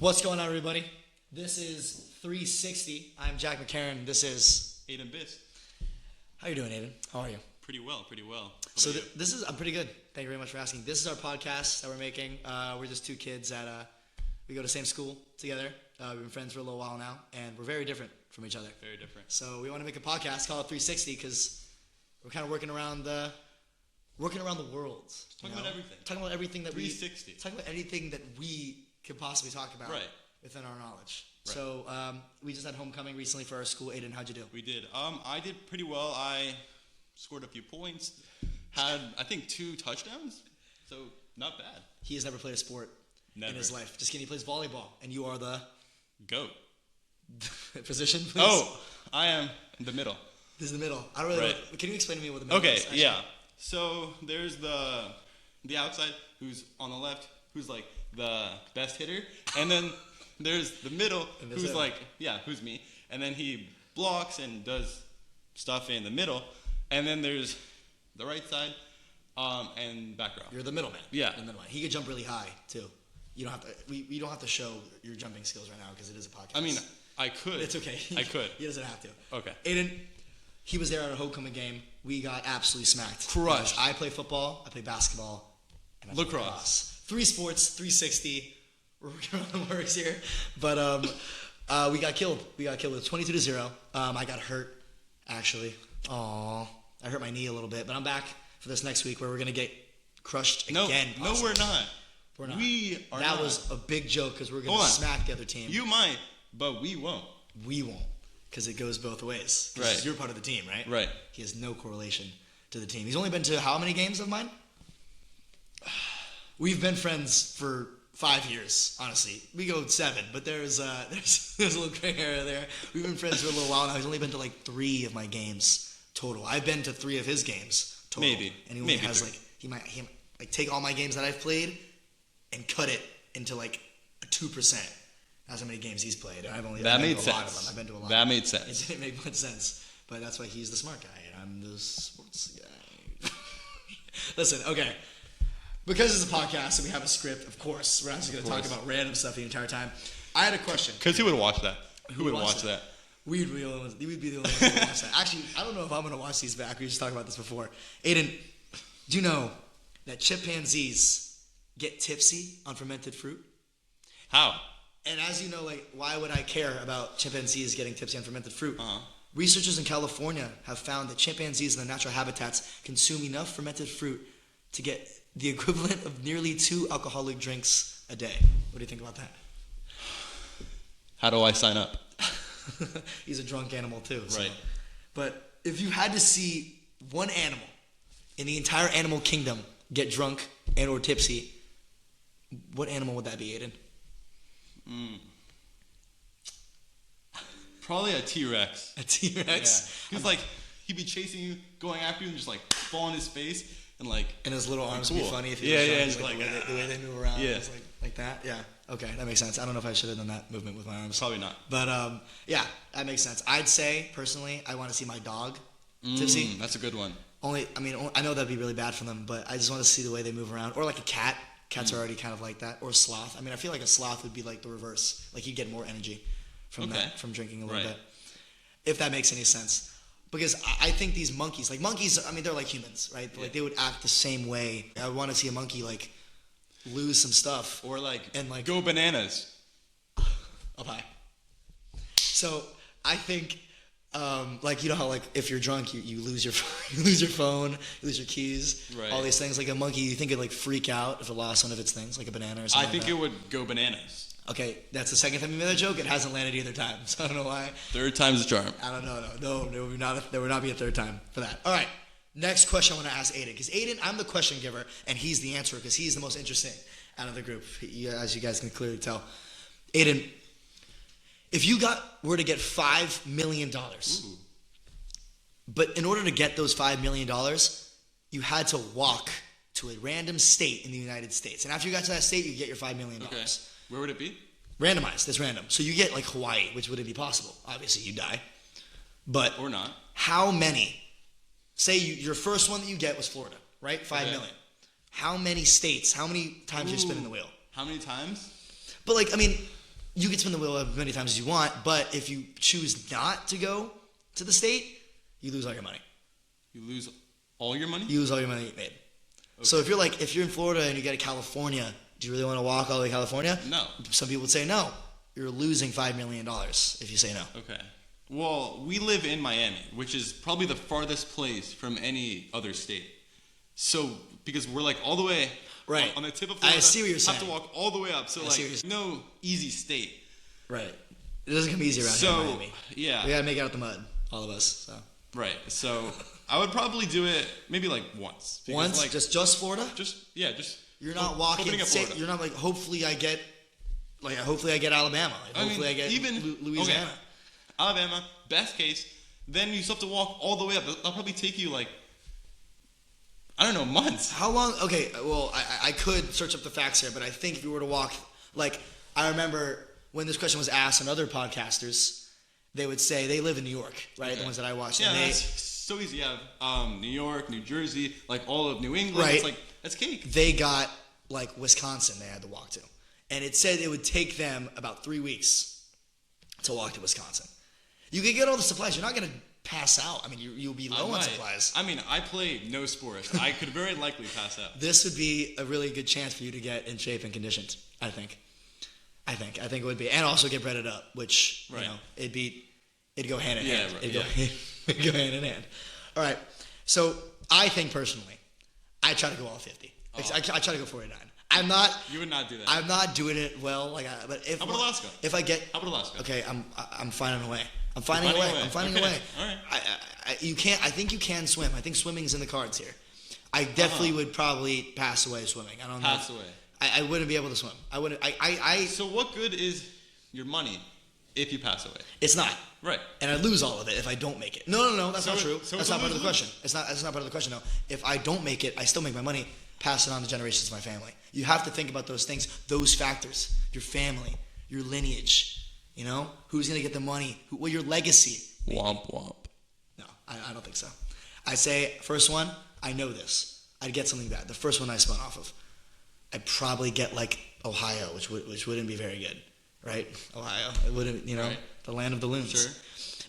What's going on, everybody? This is 360. I'm Jack McCarron. This is Aiden Biss. How you doing, Aiden? How are you? Pretty well. So this is I'm pretty good. Thank you very much for asking. This is our podcast that we're making. We're just two kids that we go to the same school together. We've been friends for a little while now, and we're very different from each other. Very different. So we want to make a podcast called 360 because we're kind of working around the world. Talking about everything. Talking about everything that 360. Talking about anything that we could possibly talk about. Right. Within our knowledge. Right. So we just had homecoming recently for our school. Aiden, how'd you do? We did. I did pretty well. I scored a few points. Had, I think, 2 touchdowns. So, not bad. He has never played a sport in his life. Just kidding. He plays volleyball. And you are the... GOAT. Position, please? Oh, I am the middle. This is the middle. I don't really know. Can you explain to me what the middle is? Okay, yeah. So, there's the outside, who's on the left, who's like the best hitter. And then... There's the middle, who's like, who's me. And then he blocks and does stuff in the middle. And then there's the right side and back row. You're the middleman. Yeah. The middleman. He could jump really high, too. You don't have to. We don't have to show your jumping skills right now because it is a podcast. I mean, I could. It's okay. I could. He doesn't have to. Okay. Aiden, he was there at a homecoming game. We got absolutely smacked. Crushed. I play football, I play basketball, and I play lacrosse. 3 sports, 360. We're working on the works here, but we got killed. We got killed with 22-0. I got hurt, actually. Aww, I hurt my knee a little bit, but I'm back for this next week where we're gonna get crushed again. No, we're not. We're not. We are. That not. was a big joke because we're gonna smack the other team. You might, but we won't. We won't, because it goes both ways. Right. You're part of the team, right? Right. He has no correlation to the team. He's only been to how many games of mine? We've been friends for 5 years, honestly. We go 7, but there's a little gray area there. We've been friends for a little while now. He's only been to like 3 of my games total. I've been to 3 of his games total. Maybe. And he only has like he might take all my games that I've played and cut it into like a 2%. That's how many games he's played. I've only that been made to a sense. lot of them. I've been to a lot. That made sense. It didn't make much sense, but that's why he's the smart guy and I'm the sports guy. Listen, okay. Because it's a podcast and we have a script, of course, we're not just going to talk about random stuff the entire time. I had a question. Because who would watch that? Who would watch that? We'd be the only ones who would watch that. Actually, I don't know if I'm going to watch these back. We just talked about this before. Aiden, do you know that chimpanzees get tipsy on fermented fruit? How? And as you know, like, why would I care about chimpanzees getting tipsy on fermented fruit? Uh-huh. Researchers in California have found that chimpanzees in their natural habitats consume enough fermented fruit to get the equivalent of nearly 2 alcoholic drinks a day. What do you think about that? How do I sign up? He's a drunk animal too. So. Right. But if you had to see one animal in the entire animal kingdom get drunk and or tipsy, what animal would that be, Aiden? Probably a T-Rex. A T-Rex? Yeah. Because like he'd be chasing you, going after you, and just like fall on his face. And his little arms would be funny if he was drunk, the way they move around. Yeah. Like that. Yeah. Okay, that makes sense. I don't know if I should have done that movement with my arms. Probably not. But yeah, that makes sense. I'd say personally, I want to see my dog tipsy. That's a good one. I know that'd be really bad for them, but I just want to see the way they move around. Or like a cat. Cats are already kind of like that. Or a sloth. I mean, I feel like a sloth would be like the reverse. Like you'd get more energy from that, from drinking a little bit. If that makes any sense. Because I think these monkeys, they're like humans, right? Yeah. Like they would act the same way. I want to see a monkey like lose some stuff, or and go bananas. Up high. So I think, you know how like if you're drunk, you lose your you lose your phone, you lose your keys, all these things. Like a monkey, you think it'd like freak out if it lost one of its things, like a banana or something. I think it would go bananas. Okay, that's the second time you made that joke. It hasn't landed either time, so I don't know why. Third time's the charm. I don't know. No, there would not be a third time for that. All right, next question I want to ask Aiden. Because Aiden, I'm the question giver, and he's the answerer because he's the most interesting out of the group, as you guys can clearly tell. Aiden, if you were to get $5 million, but in order to get those $5 million, you had to walk to a random state in the United States. And after you got to that state, you get your $5 million. Okay. Where would it be? Randomized. It's random. So you get like Hawaii, which wouldn't be possible. Obviously, you die. But or not. How many? Say your first one that you get was Florida, right? 5 million. How many states? How many times you spin in the wheel? How many times? But you can spin the wheel as many times as you want, but if you choose not to go to the state, you lose all your money. You lose all your money? You lose all your money you made. Okay. So if you're in Florida and you get to California, do you really want to walk all the way to California? No. Some people would say no. You're losing $5 million if you say no. Okay. Well, we live in Miami, which is probably the farthest place from any other state. So, because we're like all the way on the tip of Florida, I see what you're saying. have to walk all the way up. So, no easy state. Right. It doesn't come easy around here in Miami. Yeah. We got to make it out the mud, all of us. So. Right. So, I would probably do it maybe like once. Once? Like, just Florida? Just. You're not walking. You're not like, hopefully I get Alabama. Hopefully I get even Louisiana. Okay. Alabama, best case. Then you still have to walk all the way up. That'll probably take you like, I don't know, months. How long? Okay, well, I could search up the facts here, but I think if you were to walk, like, I remember when this question was asked on other podcasters, they would say they live in New York, right? Okay. The ones that I watched. Yeah, that's so easy. You have New York, New Jersey, like all of New England. Right. It's like, that's cake. They got, like, Wisconsin they had to walk to. And it said it would take them about 3 weeks to walk to Wisconsin. You could get all the supplies. You're not going to pass out. I mean, you'll be low on supplies. I mean, I play no sports. I could very likely pass out. This would be a really good chance for you to get in shape and conditioned, I think. I think it would be. And also get breaded up, which, you know, it'd go hand in hand. Right. It'd go hand in hand. All right. So I think personally, I try to go all 50. Oh. I try to go 49. I'm not. You would not do that. I'm not doing it well. But if how about Alaska? If I get. How about Alaska? Okay, I'm finding a way. I'm finding a way. All right. You can't. I think you can swim. I think swimming's in the cards here. I definitely would probably pass away swimming. I don't know. Pass away. I wouldn't be able to swim. I wouldn't. So what good is your money if you pass away? It's not. Right. And I lose all of it if I don't make it. No. That's not true. That's not part of the question. That's not part of the question. No. If I don't make it, I still make my money. Pass it on to generations of my family. You have to think about those things, those factors. Your family, your lineage. You know, who's gonna get the money? What your legacy? Womp womp. No, I don't think so. I say first one. I know this. I'd get something bad. The first one I spun off of. I'd probably get like Ohio, which wouldn't be very good, right? Ohio, it wouldn't, the land of the loons. Sure.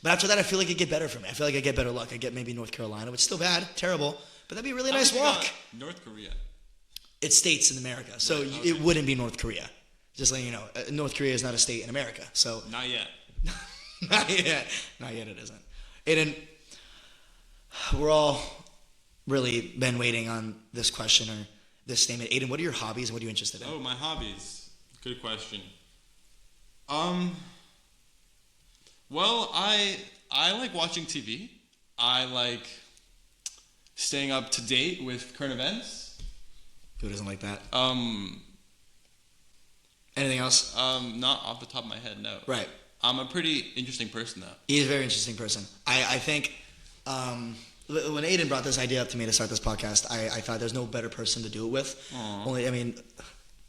But after that, I feel like it'd get better for me. I feel like I'd get better luck. I'd get maybe North Carolina, which is still bad, terrible, but that'd be a really nice walk. North Korea. It's states in America, so it wouldn't be North Korea. Just letting you know, North Korea is not a state in America, so. Not yet. Not yet it isn't. Aiden, we're all really been waiting on this question or this statement. Aiden, what are your hobbies and what are you interested in? Oh, my hobbies. Good question. Well, I like watching TV. I like staying up to date with current events. Who doesn't like that? Anything else? Not off the top of my head, no. Right. I'm a pretty interesting person, though. He is a very interesting person. I think when Aiden brought this idea up to me to start this podcast, I thought there's no better person to do it with. Aww.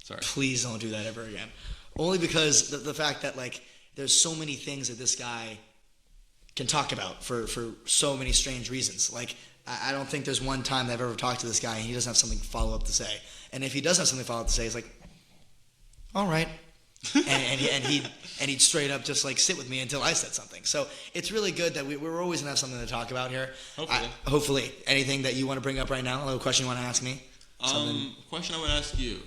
Sorry. Please don't do that ever again. Only because the fact that, like, there's so many things that this guy can talk about for so many strange reasons. Like, I don't think there's one time that I've ever talked to this guy and he doesn't have something follow-up to say. And if he does have something follow-up to say, he's like, all right. and he'd straight up just, like, sit with me until I said something. So it's really good that we're always going to have something to talk about here. Hopefully. Anything that you want to bring up right now? A little question you want to ask me? Question I would ask you.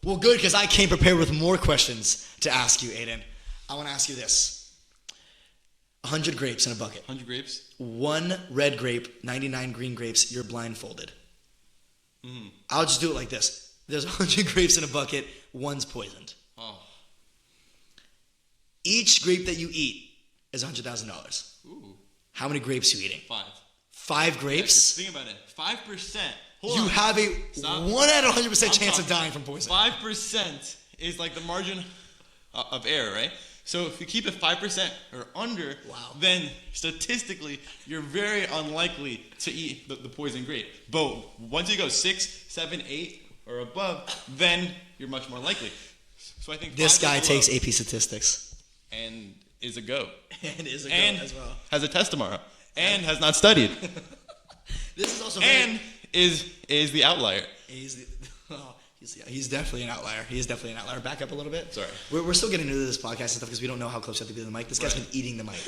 Well, good, because I came prepared with more questions to ask you, Aiden. I want to ask you this. 100 grapes in a bucket. 100 grapes? 1 red grape, 99 green grapes, you're blindfolded. Mm-hmm. I'll just do it like this. There's 100 grapes in a bucket, 1's poisoned. Oh. Each grape that you eat is $100,000. Ooh. How many grapes are you eating? 5. 5 grapes? Yeah, think about it. 5%. You have a 1 out of 100% chance of dying from poison. 5% is like the margin of error, right? So if you keep it 5% or under, then statistically you're very unlikely to eat the poison grape. But once you go 6, 7, 8 or above, then you're much more likely. So I think this guy takes AP statistics and is a goat. And is a goat as well. Has a test tomorrow and has not studied. This is also is the outlier. He's definitely an outlier. He is definitely an outlier. Back up a little bit. Sorry. We're still getting into this podcast and stuff because we don't know how close you have to be to the mic. This guy's been eating the mic,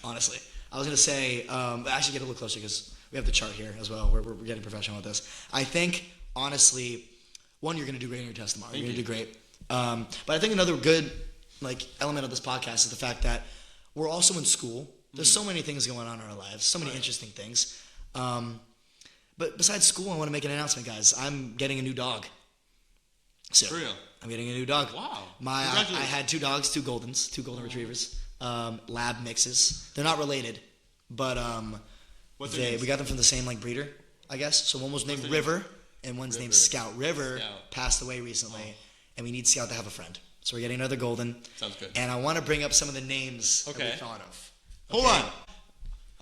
honestly. I was going to say, actually get a little closer because we have the chart here as well. We're getting professional with this. I think, honestly, one, you're going to do great in your test tomorrow. You're going to do great. But I think another good element of this podcast is the fact that we're also in school. There's so many things going on in our lives, so many interesting things. But besides school, I want to make an announcement, guys. I'm getting a new dog. So, for real? I'm getting a new dog. Wow. I had 2 dogs, 2 Goldens, 2 Golden Retrievers, lab mixes. They're not related, but we got them from the same breeder, I guess. So one was named River, and one's named Scout. River passed away recently, and we need Scout to have a friend. So we're getting another Golden. Sounds good. And I want to bring up some of the names that we thought of. Hold on.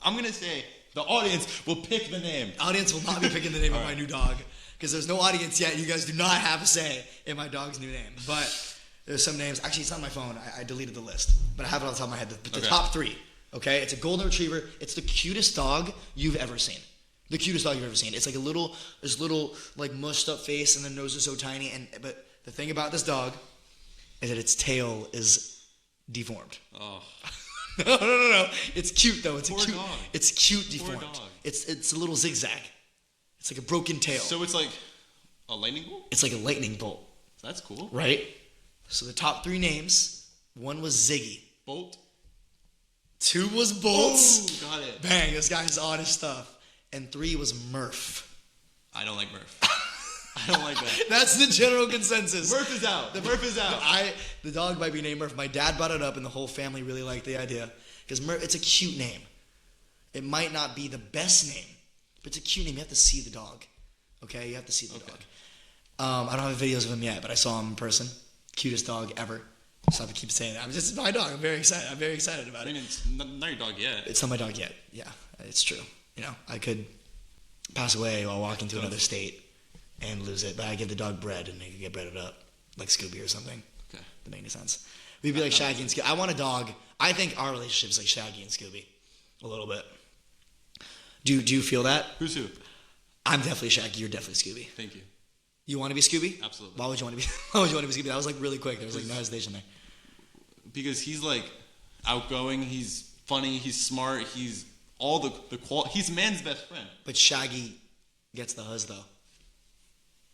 I'm going to say the audience will pick the name. Audience will not be picking the name of my new dog because there's no audience yet. You guys do not have a say in my dog's new name. But there's some names. Actually, it's on my phone. I deleted the list. But I have it on top of my head. The top 3. Okay? It's a Golden Retriever. It's the cutest dog you've ever seen. The cutest dog you've ever seen. It's like this little mushed up face, and the nose is so tiny. But the thing about this dog is that its tail is deformed. Oh. No. It's cute though. It's Poor cute. dog. It's cute deformed. Poor dog. It's a little zigzag. It's like a broken tail. So it's like a lightning bolt? It's like a lightning bolt. That's cool. Right? So the top 3 names, 1 was Ziggy. Bolt. 2 was Bolts. Oh, got it. Bang, this guy's on his stuff. And 3 was Murph. I don't like Murph. I don't like that. That's the general consensus. Murph is out. Murph is out. The dog might be named Murph. My dad brought it up, and the whole family really liked the idea. Because Murph, it's a cute name. It might not be the best name, but it's a cute name. You have to see the dog. Okay? You have to see the dog. I don't have videos of him yet, but I saw him in person. Cutest dog ever. So I have to keep saying that. It's my dog. I'm very excited about it. I mean, it's not your dog yet. It's not my dog yet. Yeah, it's true. I could pass away while walking to another state and lose it, but I give the dog bread and they could get breaded up, like Scooby or something. Okay. That make any sense. We'd be like Shaggy and Scooby. I want a dog. I think our relationship is like Shaggy and Scooby, a little bit. Do you feel that? Who's who? I'm definitely Shaggy. You're definitely Scooby. Thank you. You want to be Scooby? Absolutely. Why would you want to be? Why would you want to be Scooby? That was really quick. There was no hesitation there. Because he's outgoing. He's funny. He's smart. He's all the quality. He's man's best friend. But Shaggy gets the huzz though.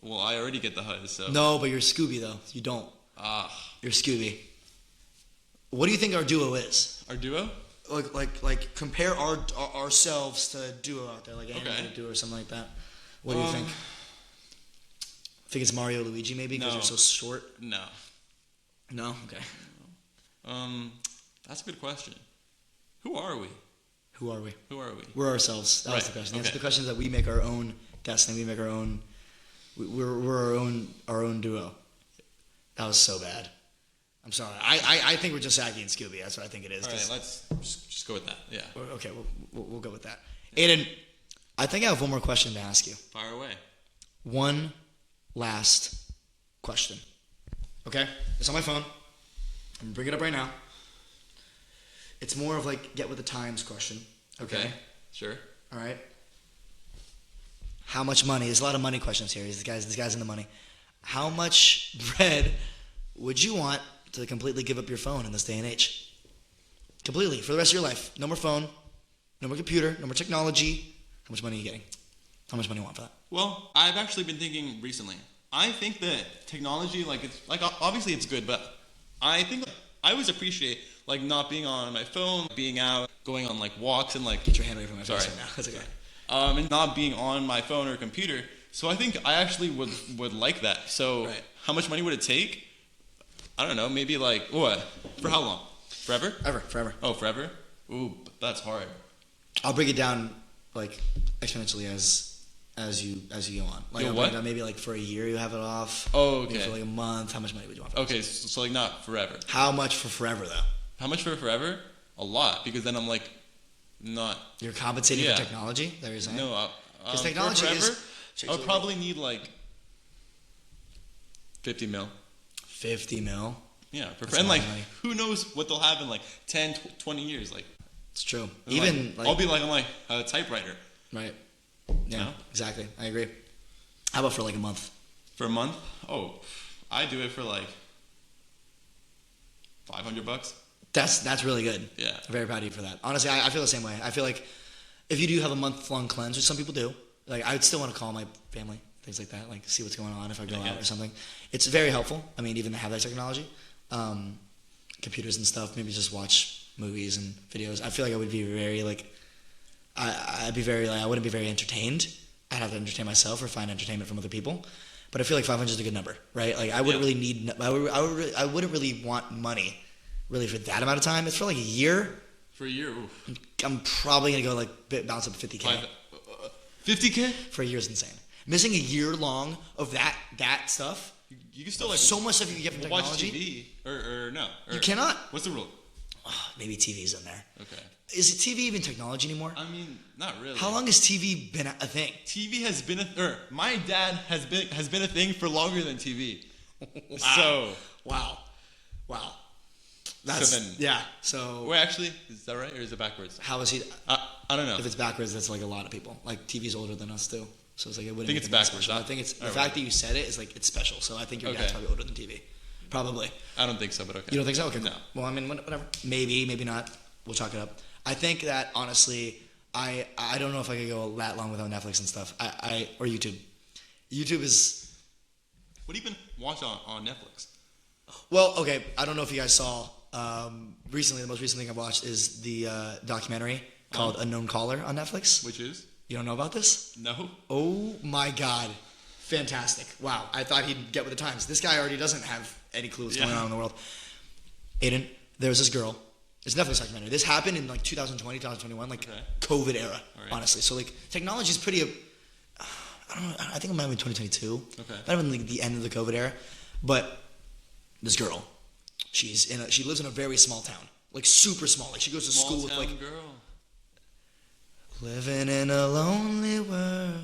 Well, I already get the huzz, so. No, but you're Scooby though. You don't. You're Scooby. What do you think our duo is? Our duo? Like compare ourselves to a duo out there, like an animated duo or something like that. What do you think? Think it's Mario Luigi maybe because you're so short? No. No? Okay. That's a good question. Who are we? Who are we? We're ourselves. That was the question. That's the question that we make our own destiny. We make our own. We're our own duo. That was so bad. I'm sorry. I think we're just Shaggy and Scooby. That's what I think it is. All right, let's just go with that. Yeah. Okay, we'll go with that. Aiden, I think I have one more question to ask you. Fire away. One last question. Okay? It's on my phone. I'm gonna bring it up right now. It's more of get with the times question. Okay? Sure. All right. How much money? There's a lot of money questions here. This guy's in the money. How much bread would you want to completely give up your phone in this day and age? Completely. For the rest of your life. No more phone. No more computer. No more technology. How much money are you getting? How much money do you want for that? Well, I've actually been thinking recently. I think that technology, obviously it's good, but I think I always appreciate, not being on my phone, being out, going on, walks and, Get your hand away from my face right now. That's okay. And not being on my phone or computer. So I think I actually would like that. So How much money would it take? I don't know. Maybe what? For how long? Forever? Forever. Oh, forever? Ooh, that's hard. I'll break it down exponentially as you go on. I'll break it down maybe for a year you have it off. Oh, okay. Maybe for a month. How much money would you want? For okay, so not forever. How much for forever though? How much for forever? A lot, because then I'm not. You're compensating for technology? That you're saying? No, because technology forever, I would probably need 50 mil. 50 mil? Yeah, and who knows what they'll have in 10, 20 years? It's true. Even I'll be on a typewriter. Right. Yeah, exactly. I agree. How about for like a month? For a month? Oh, I do it for like $500. That's really good. Yeah. I'm very proud of you for that. Honestly, I feel the same way. I feel like if you do have a month-long cleanse, which some people do, like I would still want to call my family, things like that, like see what's going on if I go out or something. It's very helpful. I mean, even to have that technology, computers and stuff, maybe just watch movies and videos. I feel like I would be very like, I'd be very like, I wouldn't be very entertained. I'd have to entertain myself or find entertainment from other people. But I feel like 500 is a good number, right? Like I wouldn't really need, I wouldn't really want money really for that amount of time. It's for like a year. For a year, oof. I'm probably gonna go like bounce up 50K. 50K? For a year is insane. Missing a year long of that stuff. You can still like so much stuff you can get from technology. Watch TV or no? Or, you cannot. What's the rule? Oh, maybe TV's in there. Okay. Is TV even technology anymore? I mean, not really. How long has TV been a thing? TV has been my dad has been a thing for longer than TV. Wow. So wow. That's, so then, yeah. So wait, actually, is that right or is it backwards? How is he? I don't know. If it's backwards, that's like a lot of people. Like TV's older than us too, so it's like it wouldn't. I think it's backwards. I think it's the fact that you said it is like it's special. So I think your dad's probably older than TV. Probably. I don't think so, but okay. You don't think so? Okay. No. Well, I mean, whatever. Maybe not. We'll chalk it up. I think that honestly, I don't know if I could go that long without Netflix and stuff. Or YouTube. YouTube is. What have you been watching on Netflix? Well, okay. I don't know if you guys saw. Recently, the most recent thing I've watched is the documentary called Unknown Caller on Netflix. Which is? You don't know about this? No. Oh my God. Fantastic. Wow. I thought he'd get with the times. This guy already doesn't have any clue what's going on in the world. Aiden, there was this girl. It's a Netflix documentary. This happened in like 2020, 2021, like COVID era, honestly. So like technology is pretty, I don't know, I think it might have been 2022. Okay. Might have been like the end of the COVID era. But this girl, she lives in a very small town. Like super small. Like she goes to school with like girl. Living in a lonely world.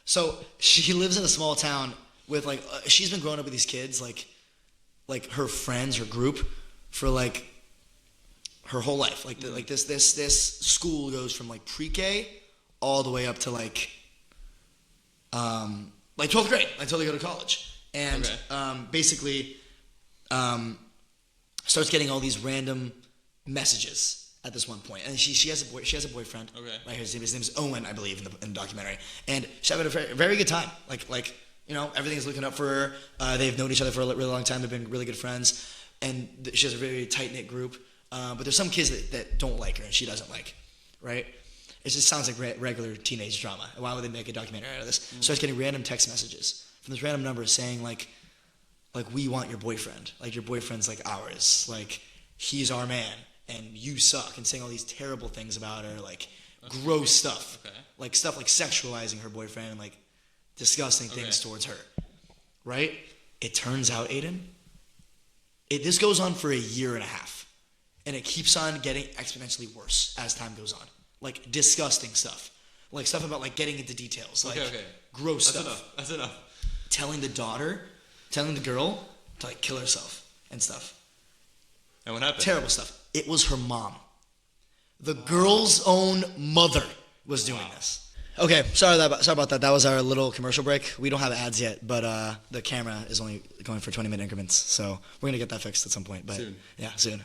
So she lives in a small town with like she's been growing up with these kids like her friends, her group for like her whole life. Like this school goes from like pre-K all the way up to like 12th grade until they go to college. And basically starts getting all these random messages at this one point, and she has a boyfriend. Okay. Right, his name is Owen, I believe, in the documentary, and she's having a very, very good time. Like you know, everything's looking up for her. They've known each other for a really long time. They've been really good friends, and she has a very tight knit group. But there's some kids that don't like her, and she doesn't like. Right? It just sounds like regular teenage drama. Why would they make a documentary out of this? So I was getting random text messages from this random number saying like we want your boyfriend. Like your boyfriend's like ours. Like he's our man. And you suck, and saying all these terrible things about her, like gross stuff, like stuff like sexualizing her boyfriend and like disgusting things towards her, right? It turns out, Aiden, this goes on for a year and a half, and it keeps on getting exponentially worse as time goes on. Like disgusting stuff, like stuff about like getting into details, like gross stuff. That's enough. Telling the girl to like kill herself and stuff. And what happened? Terrible stuff. It was her mom. The girl's own mother was doing this. Okay, sorry about that. That was our little commercial break. We don't have ads yet, but the camera is only going for 20-minute increments, so we're going to get that fixed at some point. But soon. Yeah, soon.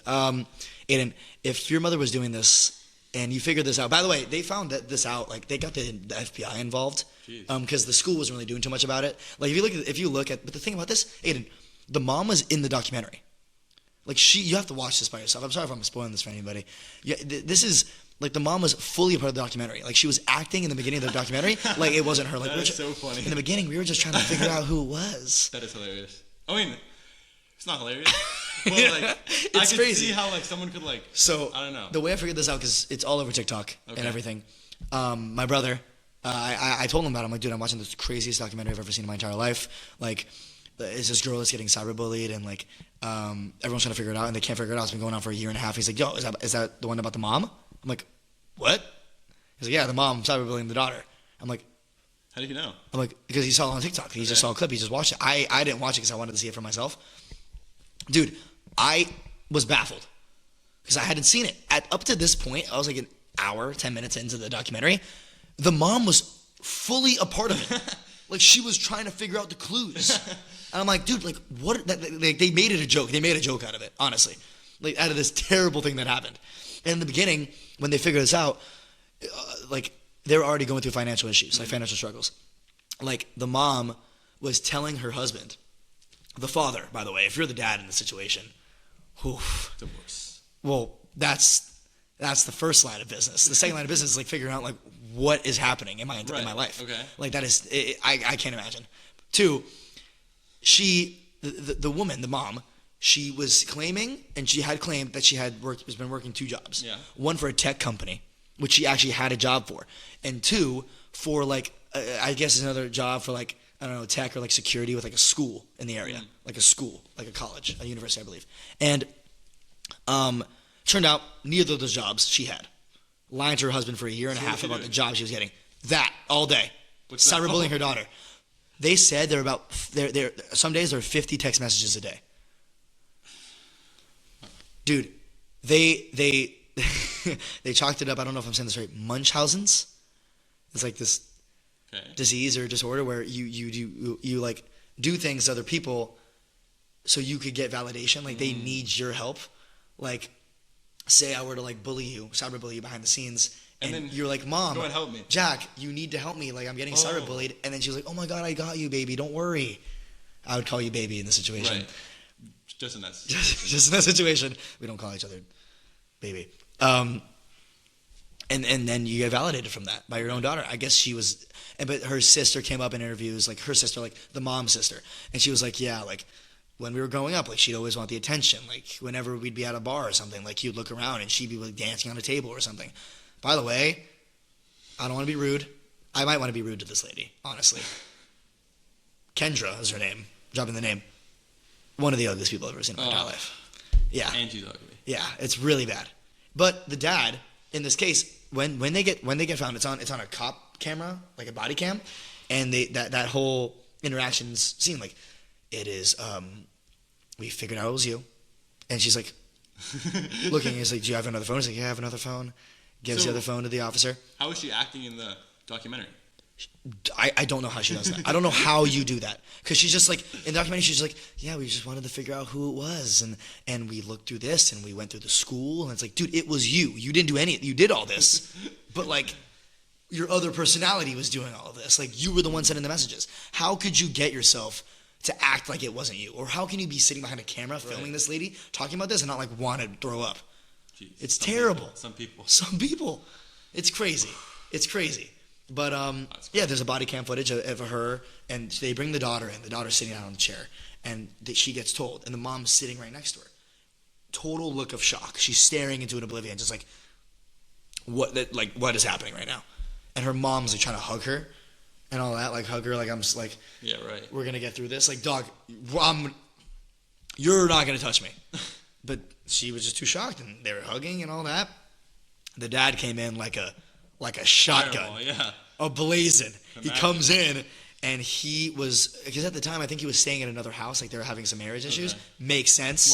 Aiden, if your mother was doing this and you figured this out, by the way, they found this out, like they got the FBI involved because the school wasn't really doing too much about it. Like if you look at, but the thing about this, Aiden, the mom was in the documentary. Like you have to watch this by yourself. I'm sorry if I'm spoiling this for anybody. Yeah, this is like the mom was fully a part of the documentary. Like she was acting in the beginning of the documentary. Like it wasn't her. Like that is so funny. In the beginning, we were just trying to figure out who it was. That is hilarious. I mean, it's not hilarious. But like, it's I could crazy. See how like someone could like. So I don't know. The way I figured this out because it's all over TikTok and everything. My brother, I told him about it. I'm like, dude, I'm watching the craziest documentary I've ever seen in my entire life. Like. Is this girl that's getting cyberbullied and like everyone's trying to figure it out and they can't figure it out. It's been going on for a year and a half. He's like, yo, is that the one about the mom? I'm like, what? He's like, yeah, the mom cyberbullying the daughter. I'm like, how do you know? I'm like, because he saw it on TikTok. He just saw a clip. He just watched it. I didn't watch it because I wanted to see it for myself. Dude, I was baffled because I hadn't seen it. Up to this point, I was like an hour, 10 minutes into the documentary. The mom was fully a part of it. Like, she was trying to figure out the clues. And I'm like, dude, like, what? Like, they made it a joke. They made a joke out of it, honestly. Like, out of this terrible thing that happened. And in the beginning, when they figured this out, like, they were already going through financial issues, like financial struggles. Like, the mom was telling her husband, the father, by the way, if you're the dad in the situation, divorce. Well, that's the first line of business. The second line of business is like figuring out like what is happening in my life. Okay. Like that is I can't imagine. Two, the woman, the mom, she was claiming, and she had claimed that she has been working 2 jobs. Yeah. One for a tech company, which she actually had a job for, and 2 for like I guess another job for like, I don't know, tech or like security with like a school in the area, like a school, like a college, a university, I believe. And turned out neither of those jobs she had. Lying to her husband for a year and a half about the job she was getting. That all day. Cyberbullying her daughter. They said some days there are 50 text messages a day. Dude, they they chalked it up. I don't know if I'm saying this right. Munchausen's. It's like this disease or disorder where you like do things to other people so you could get validation. Like they need your help. Like, say I were to like bully you, cyberbully you behind the scenes, and then you're like, Mom, go and help me. Jack, you need to help me. Like I'm getting cyberbullied, and then she was like, oh my God, I got you, baby. Don't worry. I would call you baby in the situation. Right. Just in that situation. Just in that situation, we don't call each other baby. And then you get validated from that by your own daughter. I guess she was, but her sister came up in interviews, like her sister, like the mom's sister, and she was like, yeah, like when we were growing up, like she'd always want the attention. Like whenever we'd be at a bar or something, like you'd look around and she'd be like dancing on a table or something. By the way, I don't want to be rude. I might want to be rude to this lady, honestly. Kendra is her name. Dropping the name. One of the ugliest people I've ever seen in my entire life. Yeah. And she's ugly. Yeah, it's really bad. But the dad, in this case, when they get found, it's on a cop camera, like a body cam, and that whole interaction's seen. Like, it is, we figured out it was you, and she's like looking. He's like, do you have another phone? He's like, yeah, I have another phone. Gives the other phone to the officer. How is she acting in the documentary? I don't know how she does that. I don't know how you do that. Because she's just like, in the documentary, she's like, yeah, we just wanted to figure out who it was. And we looked through this, and we went through the school. And it's like, dude, it was you. You didn't do any, you did all this. But like, your other personality was doing all of this. Like, you were the one sending the messages. How could you get yourself to act like it wasn't you? Or how can you be sitting behind a camera filming this lady talking about this and not like want to throw up? Jeez, it's terrible. Some people. It's crazy. It's crazy. But yeah, there's a body cam footage of her, and they bring the daughter in. The daughter's sitting down on the chair, and she gets told, and the mom's sitting right next to her. Total look of shock. She's staring into an oblivion, just like, what is happening right now? And her mom's like trying to hug her, and all that, like hug her, like I'm just like, yeah, right. We're gonna get through this, like dog. You're not gonna touch me. But she was just too shocked, and they were hugging and all that. The dad came in like a shotgun, Fireball, yeah, ablazing. He comes in, and he was, because at the time I think he was staying in another house, like they were having some marriage issues. Okay. Makes sense.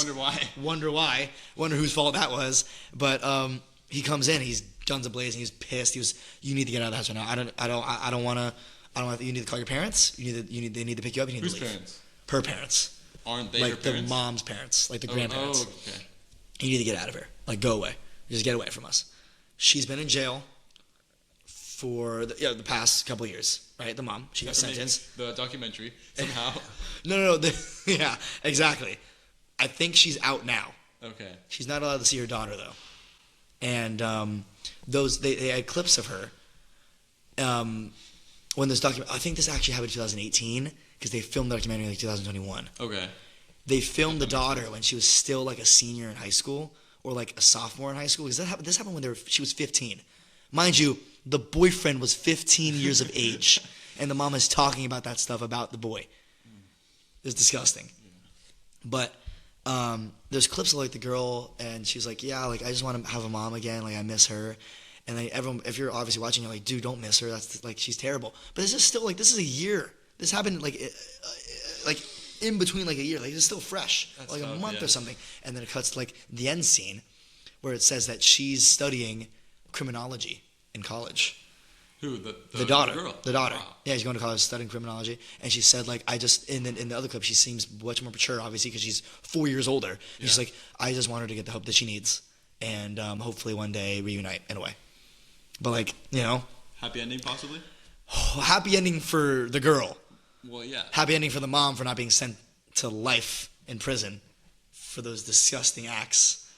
Wonder why. Wonder whose fault that was. But he comes in, he's guns ablazing, he's pissed. He was, you need to get out of the house right now. I don't want to. You need to call your parents. They need to pick you up. You need Whose to leave. parents? Her parents. Aren't they like her parents? The mom's parents, like the grandparents. Oh, okay. You need to get out of here. Like, go away. Just get away from us. She's been in jail for the past couple of years, right? The mom, she got sentenced. The documentary somehow. No. Yeah, exactly. I think she's out now. Okay. She's not allowed to see her daughter though, and they had clips of her. When this document, I think this actually happened in 2018 because they filmed the documentary in like 2021. Okay. They filmed the daughter when she was still like a senior in high school or like a sophomore in high school. Because this happened when she was 15. Mind you, the boyfriend was 15 years of age, and the mom is talking about that stuff about the boy. It's disgusting. But there's clips of like the girl, and she's like, yeah, like I just want to have a mom again. Like I miss her. And like everyone, if you're obviously watching, you're like, dude, don't miss her. That's like, she's terrible. But this is still like, this is a year. This happened like in between like a year. Like it's still fresh. That's like a month or something. And then it cuts to like the end scene where it says that she's studying criminology in college. Who the daughter? Girl. The daughter. Wow. Yeah, she's going to college studying criminology, and she said like in the other clip she seems much more mature, obviously because she's 4 years older. Yeah. She's like, I just want her to get the help that she needs, and hopefully one day reunite in a way. But like happy ending possibly. Happy ending for the girl. Well, yeah. Happy ending for the mom for not being sent to life in prison for those disgusting acts.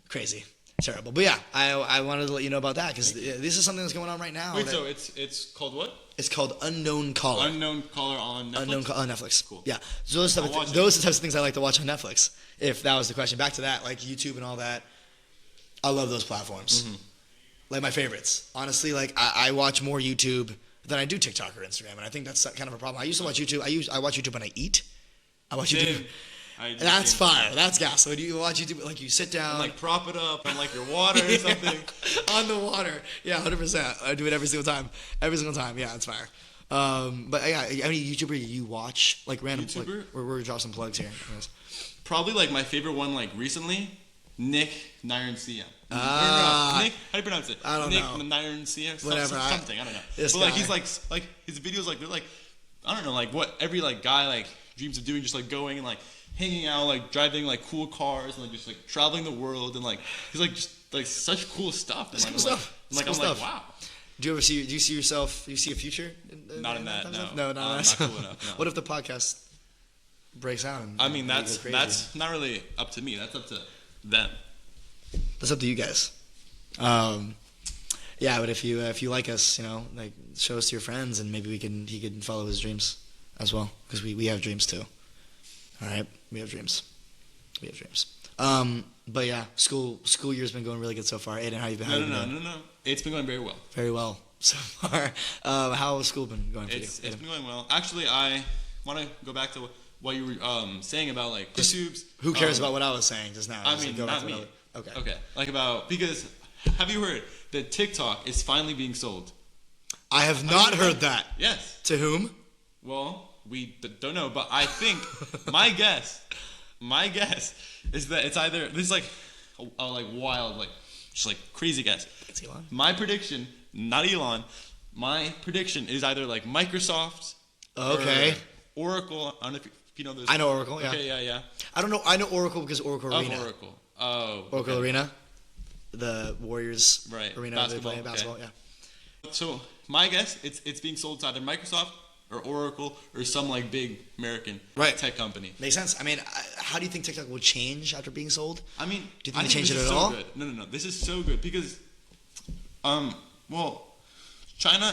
Crazy. Terrible. But yeah, I wanted to let you know about that because this is something that's going on right now. Wait, so it's called what? It's called Unknown Caller. Unknown Caller on Netflix? On Netflix. Cool. Yeah. So those are the types of things I like to watch on Netflix, if that was the question. Back to that, like YouTube and all that. I love those platforms. Mm-hmm. Like my favorites. Honestly, like I watch more YouTube than I do TikTok or Instagram, and I think that's kind of a problem. I used to watch YouTube. I watch YouTube when I eat. I watch YouTube. That's fire. That's gas. So when you watch YouTube, like you sit down, and like prop it up on like your water or something. On the water. Yeah, 100%. I do it every single time. Every single time. Yeah, it's fire. But yeah, any YouTuber you watch, like random. YouTuber? Like, we're gonna drop some plugs here. Probably like my favorite one, like recently, Nick Nirensia. Nick, how do you pronounce it? I don't know. Nick Nirensia. Whatever. Something. I don't know. But like he's like his videos like they're like I don't know like what every like guy like dreams of doing, just like going and like hanging out, like driving like cool cars and like just like traveling the world and like he's like just like such cool stuff. And, like, cool stuff. I'm like wow. Do you see yourself? Do you see a future? Not in that. No. No, not cool enough. No. What if the podcast breaks out? I mean, that's not really up to me. That's up to them. That's up to you guys. Yeah, but if you like us, like show us to your friends, and maybe he can follow his dreams as well, because we have dreams too. All right, we have dreams. But yeah, school year's been going really good so far. Aiden, how you been? No. It's been going very well. Very well so far. How has school been going for you? It's been going well. Actually, I want to go back to what you were saying about like YouTube's. Who cares about what I was saying just now? I mean, not me. Okay. Like because have you heard that TikTok is finally being sold? I have not heard that. Yes. To whom? Well, we don't know, but I think my guess is that it's either this is like a like wild like just like crazy guess. It's Elon. My prediction, not Elon. My prediction is either like Microsoft. Okay. Or Oracle. I don't know if you know those. I know Oracle. Yeah. Okay. Yeah. I don't know. I know Oracle because Oracle Arena. Oracle. Oh. Oracle Arena. The Warriors arena. Basketball. They play basketball. Okay. Yeah. So my guess, it's being sold to either Microsoft or Oracle or some like big American tech company. Makes sense. I mean, how do you think TikTok will change after being sold? I mean, do you think they change it at all? Good. No. This is so good because, China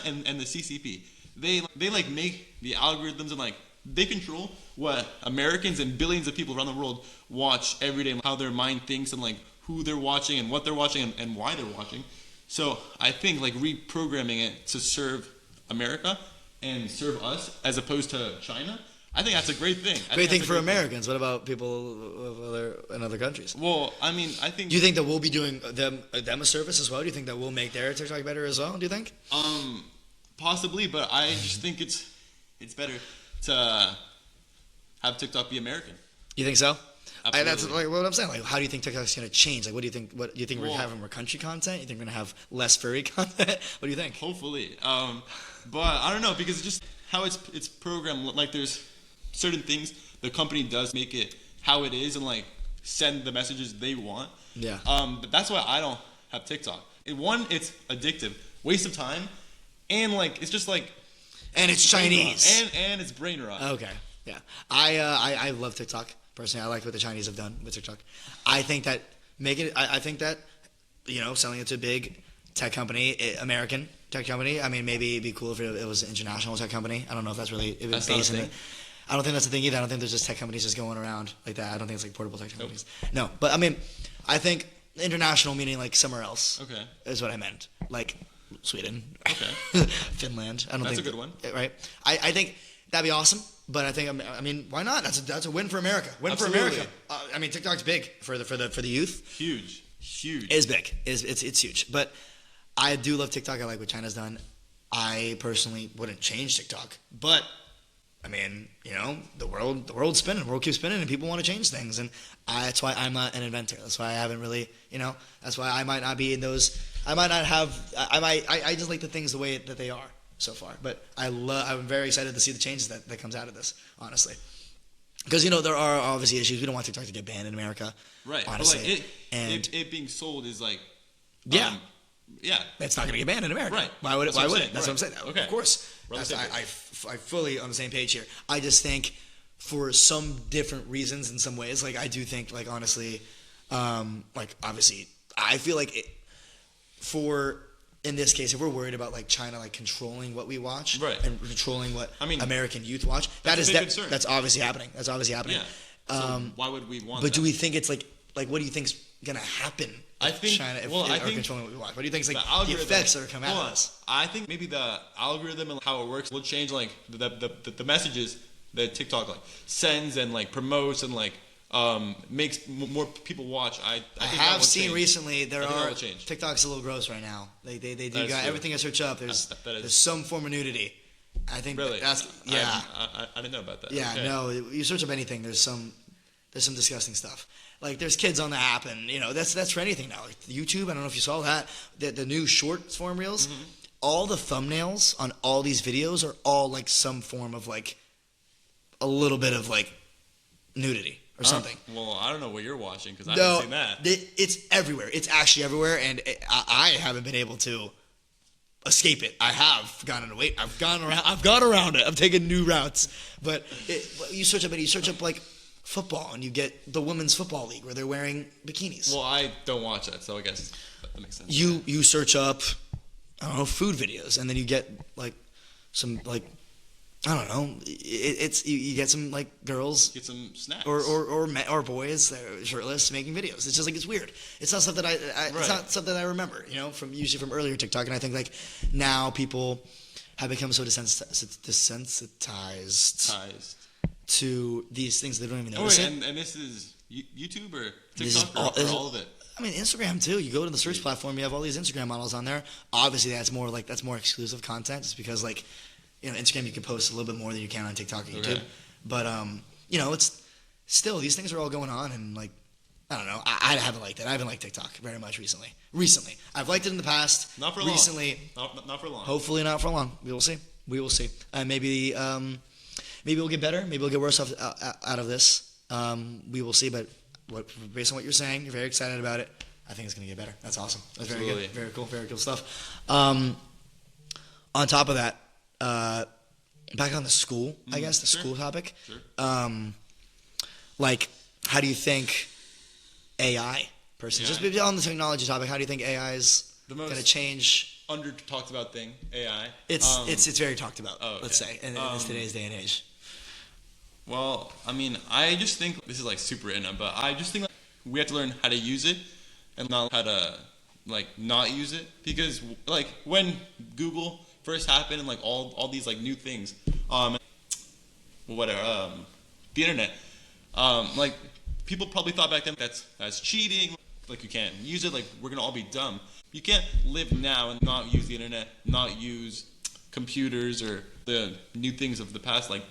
and the CCP, they like make the algorithms and like they control what Americans and billions of people around the world watch every day, how their mind thinks and like who they're watching and what they're watching and why they're watching. So I think like reprogramming it to serve America and serve us as opposed to China, I think that's a great thing. Great thing for Americans. What about people in other countries? Well, I mean, I think. Do you think that we'll be doing them a service as well? Do you think that we'll make their TikTok better as well? Do you think? Possibly, but I just think it's better to have TikTok be American. You think so? Absolutely. That's like what I'm saying. Like, how do you think TikTok's going to change? Like, what do you think? What do you think we're having more country content? You think we're going to have less furry content? What do you think? Hopefully, but I don't know because it's just how it's programmed. Like, there's certain things the company does make it how it is and like send the messages they want. Yeah. But that's why I don't have TikTok. One, it's addictive, waste of time, and like it's just like. And it's Chinese. And it's brain rot. Okay. Yeah. I love TikTok. Personally, I like what the Chinese have done with TikTok. I think that selling it to a big tech company, American tech company. I mean, maybe it'd be cool if it was an international tech company. I don't know if that's really based in it. I don't think that's the thing either. I don't think there's just tech companies just going around like that. I don't think it's like portable tech companies. No, but I mean, I think international meaning like somewhere else. Okay. Is what I meant. Like Sweden. Okay. Finland. I don't that's think a good one. Right. I think that'd be awesome. But I think why not? That's a win for America. Absolutely. For America. I mean, TikTok's big for the youth. Huge. It's big. It's huge. But I do love TikTok. I like what China's done. I personally wouldn't change TikTok, but I mean, the world's spinning, the world keeps spinning, and people want to change things, and that's why I'm not an inventor. That's why I haven't really, that's why I might not be in those. I might not have. I just like the things the way that they are so far. But I'm very excited to see the changes that comes out of this, honestly. Because there are obviously issues. We don't want TikTok to get banned in America, right? Honestly, but it being sold is like, yeah. It's not going to get banned in America. Right. Why would it? That's right. what I'm saying. Okay. Of course. I fully on the same page here. I just think for some different reasons in some ways, like I do think, like honestly, like obviously, I feel like in this case, if we're worried about like China like controlling what we watch, right, and controlling what American youth watch, that's obviously happening. That's obviously happening. Yeah. So why would we want? But do we think it's like what do you think's gonna happen? I think China are controlling what we watch. What do you think is like the effects that are coming out of this? I think maybe the algorithm and how it works will change like the messages that TikTok like sends and like promotes and like makes more people watch. I have seen recently TikTok's a little gross right now. They do got everything I search up. There's some form of nudity. I think really that's I didn't know about that. Yeah, okay. No, you search up anything. There's some disgusting stuff. Like there's kids on the app, and that's for anything now. Like YouTube, I don't know if you saw that. The new short form reels. Mm-hmm. All the thumbnails on all these videos are all like some form of like a little bit of like nudity or something. Well, I don't know what you're watching because I haven't seen that. It's everywhere. It's actually everywhere, and I haven't been able to escape it. I have gotten away. I've gone around it. I've taken new routes. But you search up like football, and you get the women's football league where they're wearing bikinis. Well, I don't watch that, so I guess that makes sense. You search up, I don't know, food videos, and then you get like some like I don't know. You get some like girls, get some snacks, or boys that are shirtless making videos. It's just like it's weird. It's not stuff that it's not something that I remember. From usually from earlier TikTok, and I think like now people have become so desensitized to these things they don't even notice. And this is YouTube or TikTok or all of it? I mean, Instagram too. You go to the search platform, you have all these Instagram models on there. Obviously, that's more exclusive content, just because like Instagram you can post a little bit more than you can on TikTok and YouTube. Okay. But it's still these things are all going on, and like I don't know. I haven't liked it. I haven't liked TikTok very much recently. I've liked it in the past. Not for recently, long. Not for long. Hopefully, not for long. We will see. Maybe we'll get better. Maybe we'll get worse out of this. We will see. But based on what you're saying, you're very excited about it. I think it's going to get better. That's awesome. That's Absolutely. Very good. Very cool. Very cool stuff. On top of that, back on the school, I guess, the school topic. Sure. Like, how do you think AI, just on the technology topic, how do you think AI is going to change? Under talked about thing, AI. It's very talked about. Oh, okay. Let's say in today's day and age. Well, I mean, I just think this is like super in, but I just think like, we have to learn how to use it and not how to like not use it, because like when Google first happened and like all these like new things, the internet, like people probably thought back then that's cheating, like you can't use it, like we're gonna all be dumb. You can't live now and not use the internet, not use computers or the new things of the past, I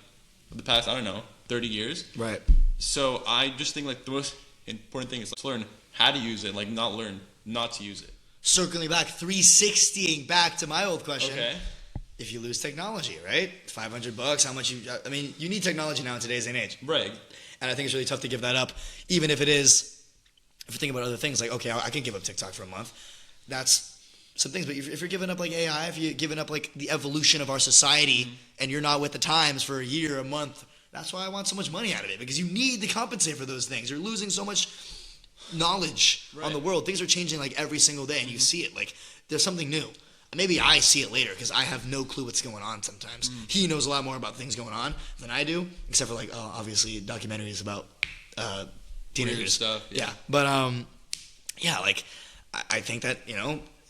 don't know, 30 years. Right. So I just think like the most important thing is to learn how to use it, like not learn not to use it. Circling back, 360ing back to my old question. Okay. If you lose technology, right? $500, how much you need technology now in today's day and age. Right. And I think it's really tough to give that up, even if you think about other things, like, okay, I can give up TikTok for a month. That's some things, but if you're giving up like AI, if you're giving up like the evolution of our society, and you're not with the times for a year, a month, that's why I want so much money out of it, because you need to compensate for those things. You're losing so much knowledge on the world. Things are changing like every single day, and you see it. Like there's something new. Maybe I see it later because I have no clue what's going on sometimes. He knows a lot more about things going on than I do, except for like obviously documentaries about teenagers. Weird stuff. Yeah. But like I think that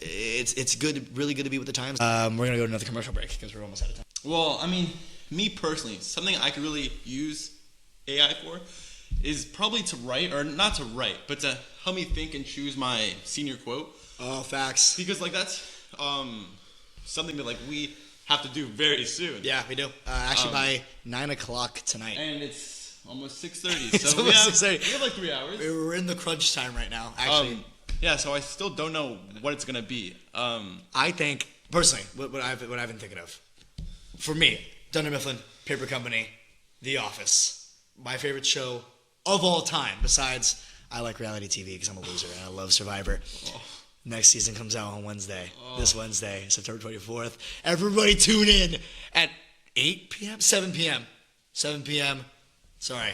it's good, really good to be with the times. We're gonna go to another commercial break because we're almost out of time. Well, I mean, me personally, something I could really use AI for is probably to write, or not to write, but to help me think and choose my senior quote. Oh, facts. Because like that's something that like we have to do very soon. Yeah, we do. Actually, by 9 o'clock tonight. And it's almost 6:30. It's So almost 6:30. We have like 3 hours. We're in the crunch time right now, actually. Yeah, so I still don't know what it's gonna be. I think, personally, what I've been thinking of, for me, Dunder Mifflin, Paper Company, The Office, my favorite show of all time. Besides, I like reality TV because I'm a loser and I love Survivor. Oh. Next season comes out on Wednesday. This Wednesday, September 24th. Everybody tune in at 8 p.m., 7 p.m. 7 p.m. Sorry.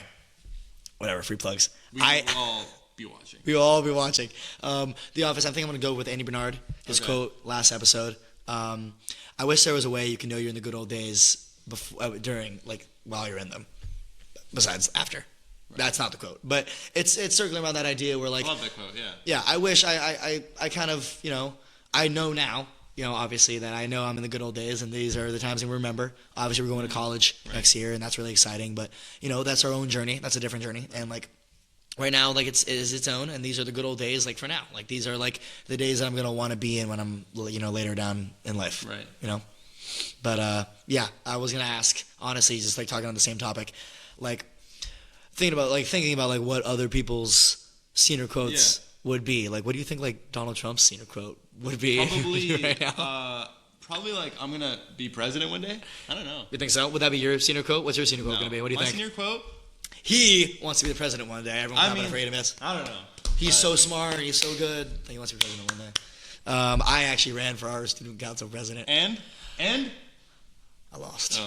Whatever, free plugs. We will all be watching. We will all be watching. The Office, I think I'm going to go with Andy Bernard, his quote last episode. I wish there was a way you can know you're in the good old days during, like, while you're in them. Besides, after. Right. That's not the quote. But it's circling around that idea where, like... I love that quote, yeah. Yeah, I wish I kind of, you know, I know now, you know, obviously that I know I'm in the good old days and these are the times we remember. Obviously, we're going to college next year and that's really exciting. But, you know, that's our own journey. That's a different journey. And, like... Right now, like, it is its own, and these are the good old days, like, for now. Like, these are, like, the days that I'm going to want to be in when I'm, you know, later down in life. Right. You know? But, yeah, I was going to ask, honestly, just, like, talking on the same topic, like, thinking about, like, what other people's senior quotes would be. Like, what do you think, like, Donald Trump's senior quote would be right now? Probably, like, I'm going to be president one day. I don't know. You think so? Would that be your senior quote? What's your senior quote going to be? What do you think? My senior quote? He wants to be the president one day. Everyone's not afraid of him. I don't know. He's so smart. He's so good. I think he wants to be president one day. I actually ran for our student council president. And? I lost.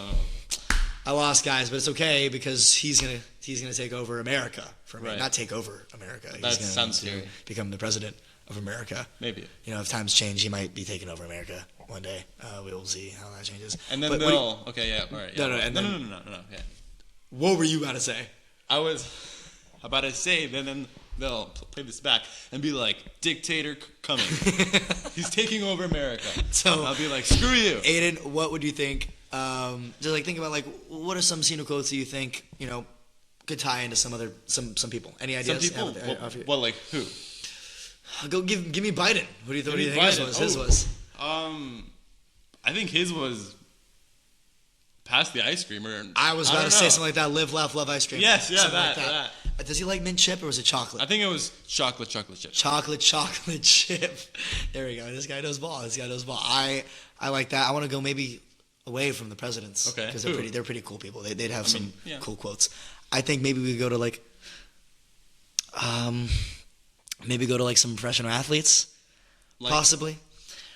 I lost, guys, but it's okay because he's gonna take over America for me. Right. Not take over America. That sounds scary. Become the president of America. Maybe. You know, if times change, he might be taking over America one day. We will see how that changes. And then all right. Yeah. No. Yeah. What were you about to say? I was about to say, then they'll play this back and be like, dictator coming. He's taking over America. So I'll be like, screw you. Aiden, what would you think? Just like think about like what are some senior quotes that you think, you know, could tie into some people? Any ideas? Some people? Well, like who? Go give me Biden. What do you think his was? I think his was pass the ice cream. I was about to say something like that. Live, laugh, love ice cream. Yes, yeah, that. Does he like mint chip or was it chocolate? I think it was chocolate chip. Chocolate chip. There we go. This guy knows ball. I like that. I want to go maybe away from the presidents. Okay. Because they're pretty cool people. They'd have some cool quotes. I think maybe we go to like, some professional athletes, possibly.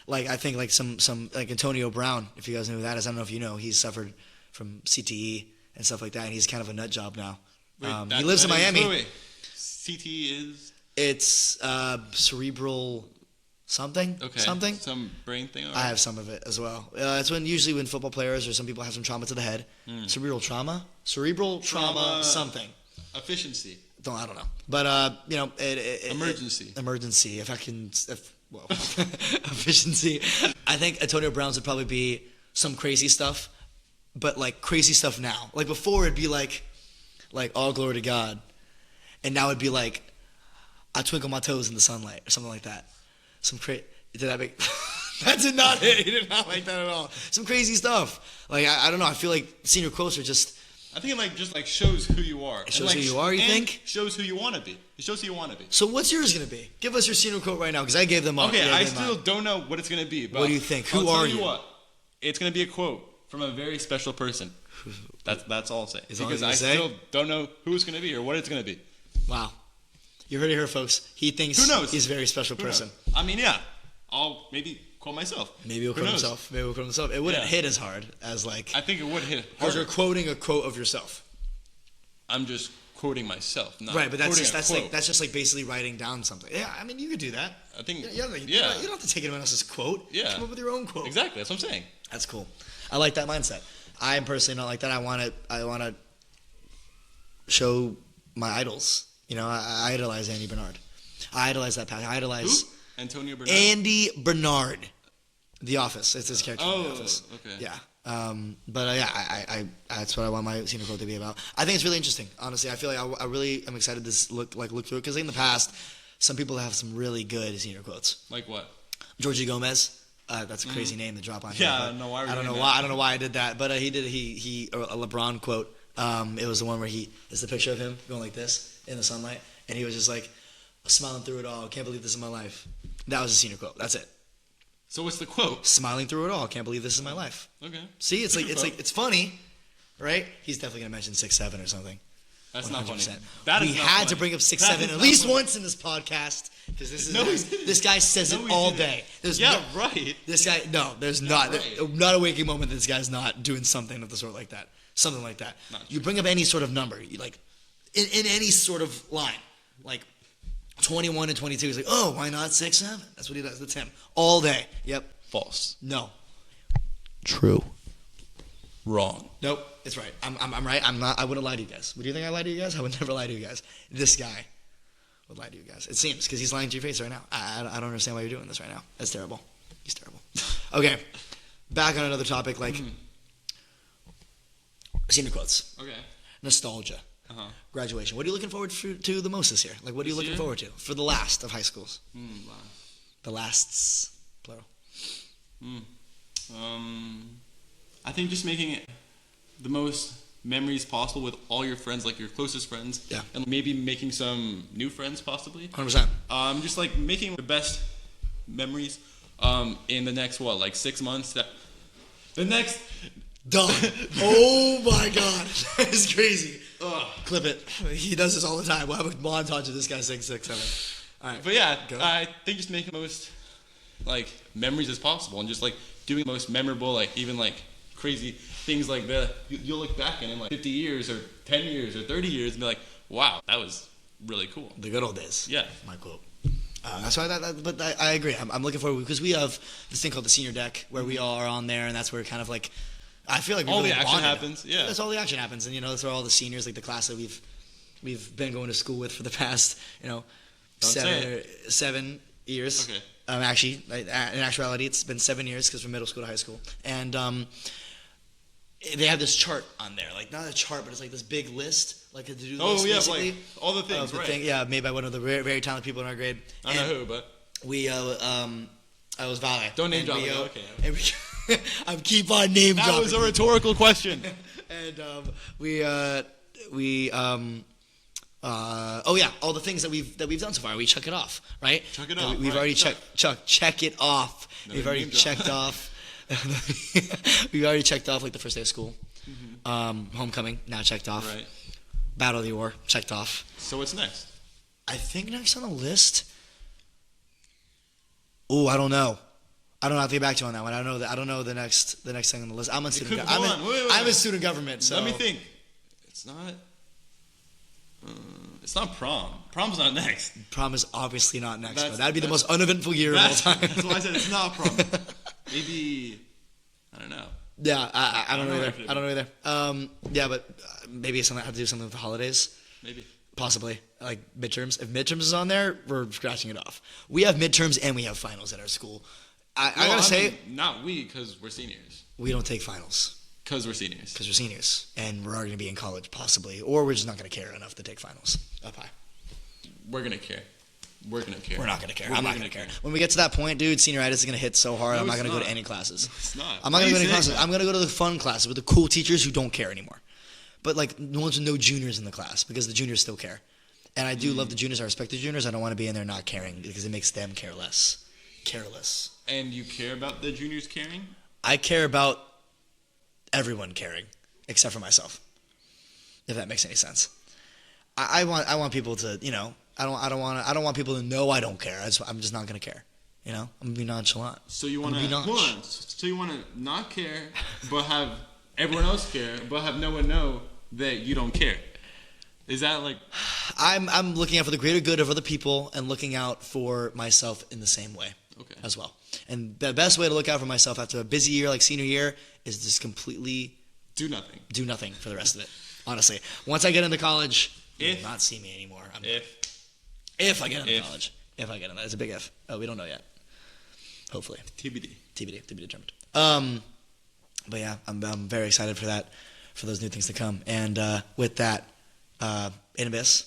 Like I think like some like Antonio Brown, if you guys know who that is. I don't know if you know. He's suffered from CTE and stuff like that, and he's kind of a nut job now. He lives in Miami. Wait. CTE is? It's cerebral something. Okay. Something. Some brain thing. I have some of it as well. It's usually when football players or some people have some trauma to the head. Cerebral trauma, something. Efficiency. I don't know. But you know, emergency. Emergency. Efficiency. I think Antonio Brown's would probably be some crazy stuff, but like crazy stuff now. Like before, it'd be like all glory to God, and now it'd be like I twinkle my toes in the sunlight or something like that. Did that make? That did not hit. He did not like that at all. Some crazy stuff. Like I don't know. I feel like senior quotes are just. I think it just shows who you are. It shows who you are, you think? Shows who you want to be. It shows who you want to be. So what's yours going to be? Give us your senior quote right now, because I gave them up. Okay, I still don't know what it's going to be. But what do you think? Who are you? I'll tell you what. It's going to be a quote from a very special person. That's all I'll say. Because I still don't know who it's going to be or what it's going to be. Wow. You heard it here, folks. He thinks he's a very special person. I mean, yeah. I'll maybe quote myself. Maybe he'll quote himself. It wouldn't hit as hard as like... I think it would hit because you're quoting a quote of yourself. I'm just quoting myself, not right, but that's just like basically writing down something. Yeah, I mean you could do that. I think you don't have to take anyone else's quote. Yeah, come up with your own quote. Exactly, that's what I'm saying. That's cool. I like that mindset. I am personally not like that. I want to show my idols. You know, I idolize Andy Bernard. I idolize that path. I idolize who? Antonio Bernard. Andy Bernard. The Office. It's his character. Oh, in The Office. Okay. Yeah. But I that's what I want my senior quote to be about. I think it's really interesting. Honestly, I feel like I really am excited to look through it because in the past, some people have some really good senior quotes. Like what? Georgie Gomez. That's a crazy name to drop on Yeah, here. no, why I don't know why. I don't know why I did that, but he did. A LeBron quote. It was the one where it's the picture of him going like this in the sunlight, and he was just like smiling through it all. Can't believe this is my life. That was a senior quote. That's it. So what's the quote? Smiling through it all. Can't believe this is my life. Okay. See, it's funny, right? He's definitely gonna mention 6'7" or something. That's 100%. not funny. We had to bring up 6'7" at least once in this podcast because this guy says it all day. Right. This guy, no, there's not a waking moment that this guy's not doing something of the sort like that. Something like that. You bring up any sort of number, you like in any sort of line, like 21 and 22. He's like, oh, why not 6'7"? That's what he does. That's him all day. Yep. False. No. True. Wrong. Nope. It's right. I'm right. I'm not. I wouldn't lie to you guys. Would you think I lie to you guys? I would never lie to you guys. This guy would lie to you guys. It seems because he's lying to your face right now. I don't understand why you're doing this right now. That's terrible. He's terrible. Okay. Back on another topic, like senior quotes. Okay. Nostalgia. Graduation. What are you looking forward to the most this year? Like, what are you looking forward to for the last of high schools? The lasts, plural. I think just making it the most memories possible with all your friends, like your closest friends. Yeah. And maybe making some new friends, possibly. 100%. Just like making the best memories in the next, 6 months? The next... Done. Oh my god. That is crazy. Clip it. He does this all the time. We'll have a montage of this guy saying 6'7". All right. But yeah, I think just making the most memories as possible and just doing the most memorable, even crazy things like that. You'll look back in 50 years or 10 years or 30 years and be like, wow, that was really cool. The good old days. Yeah. My quote. That's why but I agree. I'm looking forward because we have this thing called the senior deck where we all are on there, and that's where kind of I feel like we all really the action bonded. happens. Yeah, that's all the action happens, and that's where all the seniors, the class that we've been going to school with for the past 7 years. Okay. Actually, in actuality, it's been 7 years because from middle school to high school, and they have this chart on there, not a chart, but it's this big list, a to-do list. Basically, all the things, right? Made by one of the very, very talented people in our grade. I don't know who, but we I was Vale. Don't name drop. Okay. I keep on name dropping. That was a rhetorical question. And all the things that we've done so far. We check it off, right? Check it off. We've already check it off. We've already checked off. We've already checked off the first day of school. Homecoming now checked off. Right. Battle of the War checked off. So what's next? I think next on the list. Oh, I don't know. I don't have to get back to you on that one. I don't know the next thing on the list. I'm a student. I'm a student government. So let me think. It's not prom. Prom's not next. Prom is obviously not next. But that'd be the most uneventful year of all time. That's why I said it's not prom. Maybe I don't know. Yeah, I don't know either. I don't know either. Yeah, but maybe something had to do something with the holidays. Maybe. Possibly. Midterms. If midterms is on there, we're scratching it off. We have midterms and we have finals at our school. I gotta say, not we, because we're seniors. We don't take finals. Because we're seniors. Because we're seniors, and we're already gonna be in college, possibly, or we're just not gonna care enough to take finals up high. We're gonna care. We're gonna care. We're not gonna care. I'm not gonna care. When we get to that point, dude, senioritis is gonna hit so hard. No, I'm not gonna go to any classes. It's not. I'm not gonna go to any classes. I'm gonna go to the fun classes with the cool teachers who don't care anymore. But no juniors in the class because the juniors still care. And I do love the juniors. I respect the juniors. I don't want to be in there not caring because it makes them careless. And you care about the juniors caring? I care about everyone caring, except for myself. If that makes any sense. I want people to, I don't want people to know I don't care. I'm just not gonna care. I'm gonna be nonchalant. So you want to So you want to not care, but have everyone else care, but have no one know that you don't care. Is that I'm looking out for the greater good of other people and looking out for myself in the same way as well. And the best way to look out for myself after a busy year like senior year is just completely do nothing. Do nothing for the rest of it. Honestly, once I get into college, you will not see me anymore. If I get into college, it's a big if. Oh, we don't know yet. Hopefully, TBD determined. But yeah, I'm very excited for that, for those new things to come. And with that. Aiden Biss.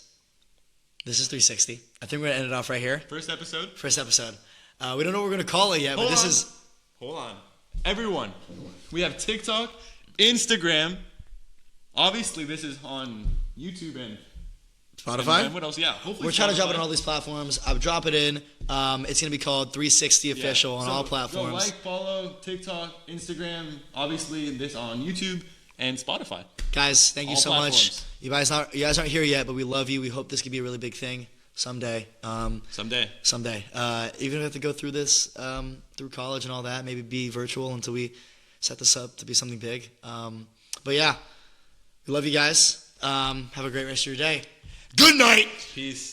This is 360. I think we're gonna end it off right here. First episode. We don't know what we're gonna call it yet, but this is. Hold on. Everyone, we have TikTok, Instagram. Obviously, this is on YouTube and Spotify. And what else? Yeah, hopefully we're trying to drop it on all these platforms. I'll drop it in. It's gonna be called 360 Official on all platforms. Go like, follow TikTok, Instagram. Obviously, this on YouTube and Spotify. Guys, thank you all so platforms. much. You guys aren't here yet, but we love you. We hope this could be a really big thing someday. Someday. Even if we have to go through this through college and all that, maybe be virtual until we set this up to be something big. But yeah, we love you guys. Have a great rest of your day. Good night. Peace.